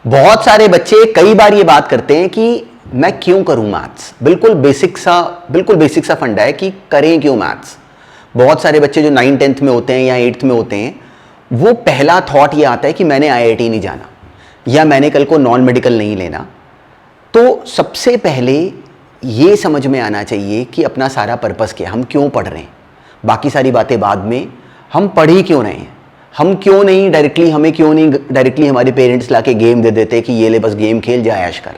बहुत सारे बच्चे कई बार ये बात करते हैं कि मैं क्यों करूं मैथ्स। बिल्कुल बेसिक सा फंडा है कि करें क्यों मैथ्स। बहुत सारे बच्चे जो 9th-10th में होते हैं या 8th में होते हैं, वो पहला थॉट ये आता है कि मैंने IIT नहीं जाना या मैंने कल को नॉन मेडिकल नहीं लेना। तो सबसे पहले ये समझ में आना चाहिए कि अपना सारा पर्पस क्या है, हम क्यों पढ़ रहे हैं। बाकी सारी बातें बाद में, हम पढ़ ही क्यों रहे हैं, हमें क्यों नहीं डायरेक्टली हमारे पेरेंट्स लाके गेम दे देते कि ये ले बस गेम खेल जा ऐश कर।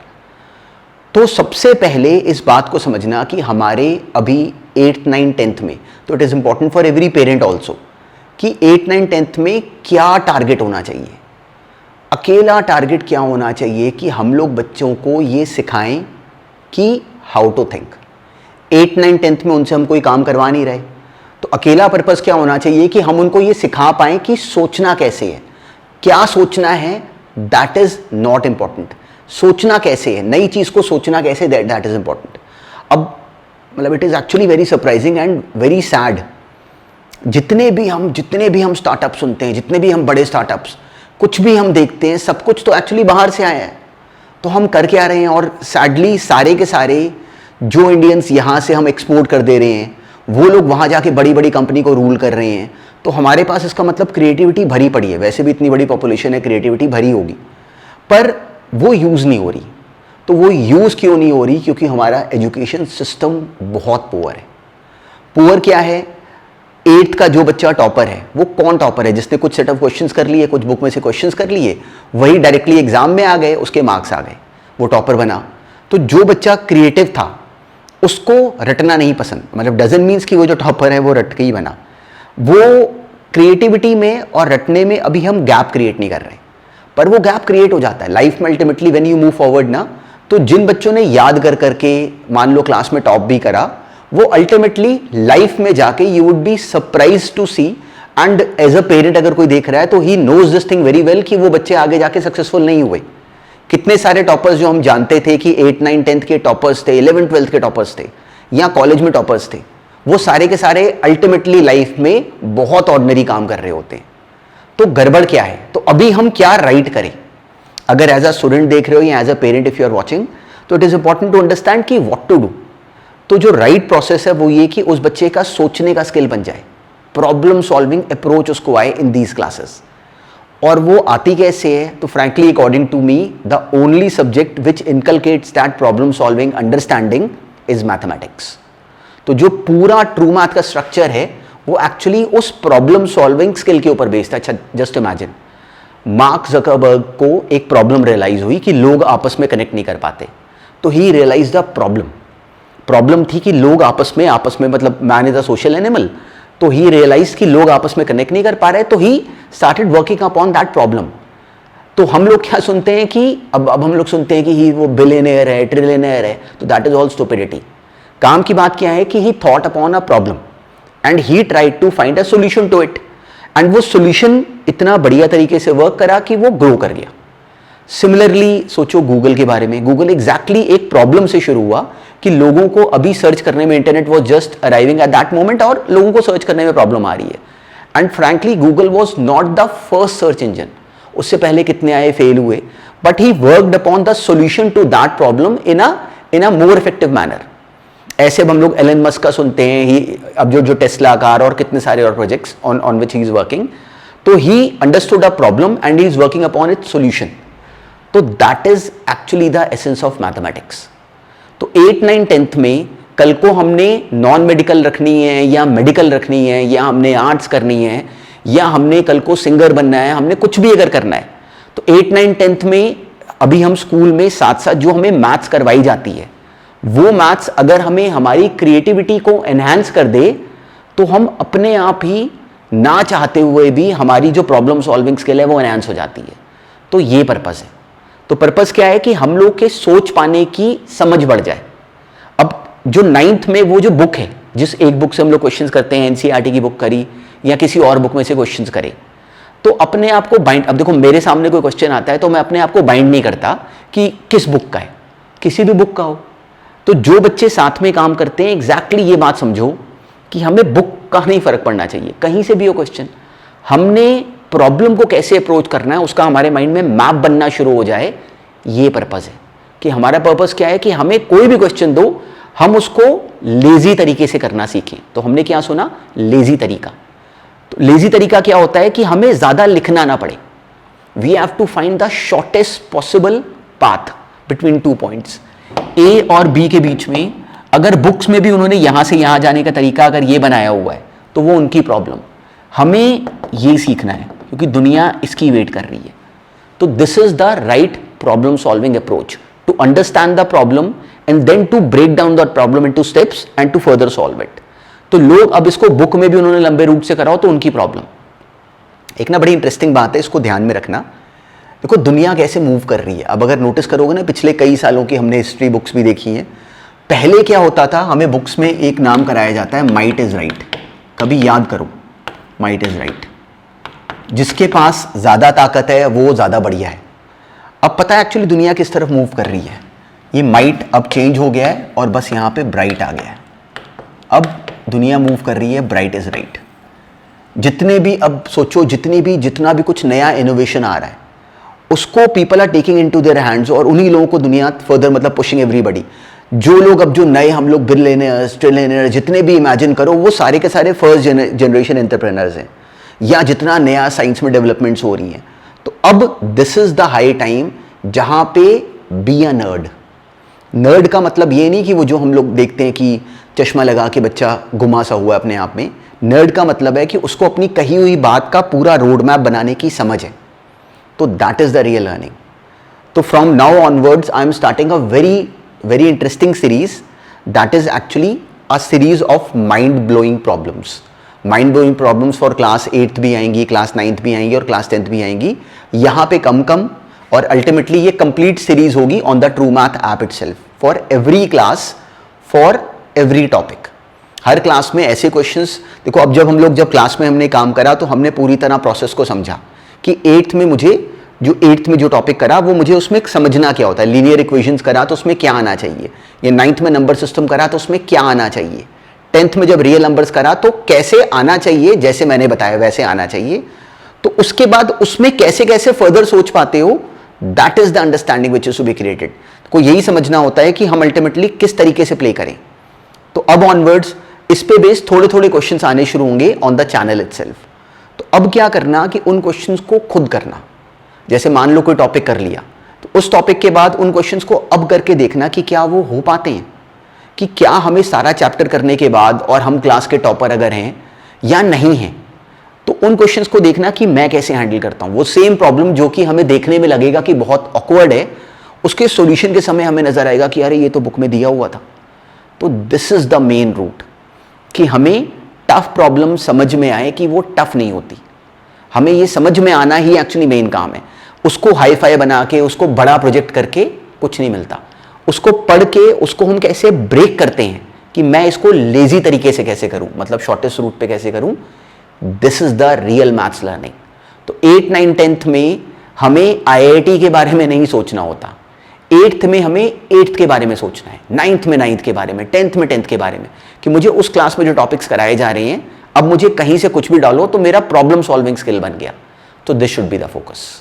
तो सबसे पहले इस बात को समझना कि हमारे अभी 8th, 9th, 10th में, तो it is important for every parent also कि 8th, 9th, 10th में क्या टारगेट होना चाहिए। अकेला टारगेट क्या होना चाहिए कि हम लोग बच्चों को ये सिखाएं कि how to think. 8th, 9th, 10th में उनसे हम कोई काम करवा नहीं रहे, तो अकेला पर्पस क्या होना चाहिए कि हम उनको ये सिखा पाएं कि सोचना कैसे है, क्या सोचना है, दैट इज नॉट इंपॉर्टेंट। सोचना कैसे है, नई चीज को सोचना कैसे, दैट इज इंपॉर्टेंट। अब मतलब it is actually very surprising and very sad, जितने भी हम स्टार्टअप सुनते हैं, जितने भी हम बड़े स्टार्टअप्स, कुछ भी हम देखते हैं, सब कुछ तो एक्चुअली बाहर से आया है। तो हम कर क्या रहे हैं, और सैडली सारे के सारे जो इंडियंस यहाँ से हम एक्सपोर्ट कर दे रहे हैं, वो लोग वहाँ जाके बड़ी बड़ी कंपनी को रूल कर रहे हैं। तो हमारे पास इसका मतलब क्रिएटिविटी भरी पड़ी है। वैसे भी इतनी बड़ी पॉपुलेशन है, क्रिएटिविटी भरी होगी, पर वो यूज़ नहीं हो रही। तो वो यूज़ क्यों नहीं हो रही? क्योंकि हमारा एजुकेशन सिस्टम बहुत पुअर है। पुअर क्या है? 8th का जो बच्चा टॉपर है, वो कौन टॉपर है? जिसने कुछ सेट ऑफ क्वेश्चंस कर लिए, कुछ बुक में से क्वेश्चंस कर लिए, वही डायरेक्टली एग्जाम में आ गए, उसके मार्क्स आ गए, वो टॉपर बना। तो जो बच्चा क्रिएटिव था, उसको रटना नहीं पसंद, मतलब डजंट मीन्स कि वो जो टॉपर है वो रट के ही बना। वो क्रिएटिविटी में और रटने में अभी हम गैप क्रिएट नहीं कर रहे, पर वो गैप क्रिएट हो जाता है लाइफ में ultimately when you move forward ना। तो जिन बच्चों ने याद कर करके मान लो क्लास में टॉप भी करा, वो अल्टीमेटली लाइफ में जाके you would be surprise to see, and as a parent अगर कोई देख रहा है तो he knows this thing very well कि वो बच्चे आगे जाके सक्सेसफुल नहीं हुए। कितने सारे टॉपर्स जो हम जानते थे कि 8th, 9th, 10th के टॉपर्स थे, 11th, 12th के टॉपर्स थे, या कॉलेज में टॉपर्स थे, वो सारे के सारे अल्टीमेटली लाइफ में बहुत ऑर्डिनरी काम कर रहे होते हैं। तो गड़बड़ क्या है? तो अभी हम क्या राइट करें? अगर एज अ स्टूडेंट देख रहे हो या as a parent if you are watching, तो it is important to understand कि व्हाट टू डू। तो जो राइट प्रोसेस है वो ये कि उस बच्चे का सोचने का स्किल बन जाए, प्रॉब्लम सॉल्विंग अप्रोच उसको आए इन दीज क्लासेस। और वो आती कैसे है? तो frankly according to me the only subject which inculcates that problem solving understanding is mathematics. तो जो पूरा ट्रू मैथ का स्ट्रक्चर है वो एक्चुअली उस प्रॉब्लम सॉल्विंग स्किल के ऊपर बेस्ड है। जस्ट इमेजिन, मार्क जकरबर्ग को एक प्रॉब्लम रियलाइज हुई कि लोग आपस में कनेक्ट नहीं कर पाते, तो ही रियलाइज द प्रॉब्लम थी कि लोग आपस में मतलब man is a social animal, तो ही रियलाइज कि लोग आपस में कनेक्ट नहीं कर पा रहे, तो he started working upon that problem. तो हम लोग क्या सुनते हैं कि अब हम लोग सुनते हैं कि ही वो बिलियनियर है, ट्रिलियनियर है, तो दैट इज ऑल स्टुपिडिटी। काम की बात क्या है कि he thought upon a problem and he tried to find a solution to it, and वो सोल्यूशन इतना बढ़िया तरीके से वर्क करा कि वो ग्रो कर गया। सिमिलरली सोचो गूगल के बारे में। गूगल एग्जैक्टली एक प्रॉब्लम से शुरू हुआ कि लोगों को अभी सर्च करने में, internet was just arriving at that moment और लोगों को सर्च करने में प्रॉब्लम आ रही है। And frankly Google was not the first search engine, उससे पहले कितने आए, फेल हुए, but he worked upon the solution to that problem in a more effective manner. ऐसे अब हम लोग एलन मस्क का सुनते हैं, ही अब जो टेस्ला कार और कितने सारे और projects on which he is working, तो he understood a problem and he is working upon its solution. तो that is actually the essence of mathematics. तो 8th, 9th, 10th में कल को हमने नॉन मेडिकल रखनी है या मेडिकल रखनी है, या हमने आर्ट्स करनी है, या हमने कल को सिंगर बनना है, हमने कुछ भी अगर करना है, तो 8th, 9th, 10th में अभी हम स्कूल में साथ साथ जो हमें मैथ्स करवाई जाती है, वो मैथ्स अगर हमें हमारी क्रिएटिविटी को एनहांस कर दे, तो हम अपने आप ही ना चाहते हुए भी हमारी जो प्रॉब्लम सॉल्विंग स्किल है वो एनहांस हो जाती है। तो ये पर्पस है। तो पर्पस क्या है कि हम लोग के सोच पाने की समझ बढ़ जाए। अब जो 9th में वो जो बुक है, जिस एक बुक से हम लोग क्वेश्चंस करते हैं, एनसीईआरटी की बुक करी या किसी और बुक में से क्वेश्चंस करें, तो अपने आप को बाइंड, अब देखो मेरे सामने कोई क्वेश्चन आता है तो मैं अपने आप को बाइंड नहीं करता कि किस बुक का है, किसी भी बुक का हो। तो जो बच्चे साथ में काम करते हैं, एग्जैक्टली ये बात समझो कि हमें बुक का नहीं फर्क पड़ना चाहिए, कहीं से भी हो क्वेश्चन। हमने प्रॉब्लम को कैसे अप्रोच करना है उसका हमारे माइंड में मैप बनना शुरू हो जाए, ये पर्पस है। कि हमारा पर्पस क्या है कि हमें कोई भी क्वेश्चन दो, हम उसको लेजी तरीके से करना सीखें। तो हमने क्या सुना, लेजी तरीका। तो लेजी तरीका क्या होता है कि हमें ज्यादा लिखना ना पड़े। We have to find the shortest possible path between 2 points. A और बी के बीच में अगर बुक्स में भी उन्होंने यहां से यहां जाने का तरीका अगर ये बनाया हुआ है तो वो उनकी प्रॉब्लम। हमें ये सीखना है क्योंकि दुनिया इसकी वेट कर रही है। तो this is the right problem solving approach, to understand the problem and then to break down the problem into steps and to further solve it. तो लोग अब इसको बुक में भी उन्होंने लंबे रूट से करा हो तो उनकी प्रॉब्लम। एक ना बड़ी इंटरेस्टिंग बात है, इसको ध्यान में रखना। देखो दुनिया कैसे मूव कर रही है। अब अगर नोटिस करोगे ना, पिछले कई सालों की हमने हिस्ट्री बुक्स भी देखी हैं। पहले क्या होता था, हमें बुक्स में एक नाम कराया जाता है, माइट इज राइट। कभी याद करो, माइट इज राइट। जिसके पास ज्यादा ताकत है वो ज्यादा बढ़िया है। अब पता है एक्चुअली दुनिया किस तरफ मूव कर रही है। ये माइट अब चेंज हो गया है और बस यहां पे ब्राइट आ गया है। अब दुनिया मूव कर रही है ब्राइट इज राइट। जितने भी, अब सोचो, जितना भी कुछ नया इनोवेशन आ रहा है उसको people are taking into their hands, और उन्हीं लोगों को दुनिया फर्दर मतलब पुशिंग एवरीबॉडी। जो लोग अब जो नए हम लोग बिलियनियर्स, ट्रिलियनियर्स जितने भी इमेजिन करो, वो सारे के सारे फर्स्ट जनरेशन एंटरप्रेन्योर्स हैं, या जितना नया साइंस में डेवलपमेंट्स हो रही हैं। तो अब this is the high time जहां पे बी अ नर्ड। नर्ड का मतलब ये नहीं कि वो जो हम लोग देखते हैं कि चश्मा लगा के बच्चा गुमा सा हुआ अपने आप में। नर्ड का मतलब है कि उसको अपनी कही हुई बात का पूरा रोड मैप बनाने की समझ है। तो that is the real learning. तो from now onwards I am starting a very interesting series that is actually a series of mind blowing problems. Mind blowing problems for class 8th भी आएंगी, class 9th भी आएंगी और class 10th भी आएंगी। यहां पे कम और अल्टीमेटली ये कंप्लीट सीरीज होगी on the true math app itself, for every class, for every topic. Her class में ऐसे क्वेश्चंस, देखो अब जब क्लास में हमने काम करा तो हमने पूरी तरह प्रोसेस को समझा कि 8th में जो टॉपिक करा वो मुझे उसमें समझना क्या होता है। लीनियर इक्वेशंस करा तो उसमें क्या आना चाहिए, ये 9th में नंबर सिस्टम करा तो उसमें क्या आना चाहिए, 10th में जब रियल नंबर्स करा तो कैसे आना चाहिए, जैसे मैंने बताया वैसे आना चाहिए। तो उसके बाद उसमें कैसे कैसे फर्दर सोच पाते हो, that is the understanding which is to be created. को यही समझना होता है कि हम अल्टीमेटली किस तरीके से प्ले करें। तो अब ऑनवर्ड्स इस पे बेस्ड थोड़े थोड़े क्वेश्चंस आने शुरू होंगे ऑन द चैनल इटसेल्फ। तो अब क्या करना कि उन क्वेश्चंस को खुद करना। जैसे मान लो कोई टॉपिक कर लिया तो उस टॉपिक के बाद उन क्वेश्चंस को अब करके देखना कि क्या वो हो पाते हैं, कि क्या हमें सारा चैप्टर करने के बाद और हम क्लास के टॉपर अगर हैं या नहीं हैं, तो उन क्वेश्चंस को देखना कि मैं कैसे हैंडल करता हूं। वो सेम प्रॉब्लम जो कि हमें देखने में लगेगा कि बहुत ऑकवर्ड है, उसके सॉल्यूशन के समय हमें नजर आएगा कि अरे ये तो बुक में दिया हुआ था। तो this is the main root, कि हमें टफ प्रॉब्लम समझ में आए कि वो टफ नहीं होती। हमें ये समझ में आना ही एक्चुअली मेन काम है। उसको हाई फाई बना के, उसको बड़ा प्रोजेक्ट करके कुछ नहीं मिलता। उसको पढ़ के उसको हम कैसे ब्रेक करते हैं कि मैं इसको लेजी तरीके से कैसे करूं, मतलब शॉर्टेस्ट रूट पे कैसे करूं। This is the real maths learning. तो 8, 9, 10th में हमें IIT के बारे में नहीं सोचना होता। 8th में हमें 8th के बारे में सोचना है, 9th में 9th के बारे में, 10th में 10th के बारे में, कि मुझे उस क्लास में जो टॉपिक्स कराए जा रहे हैं अब मुझे कहीं से कुछ भी डालो तो मेरा प्रॉब्लम सॉल्विंग स्किल बन गया। तो this should be the focus.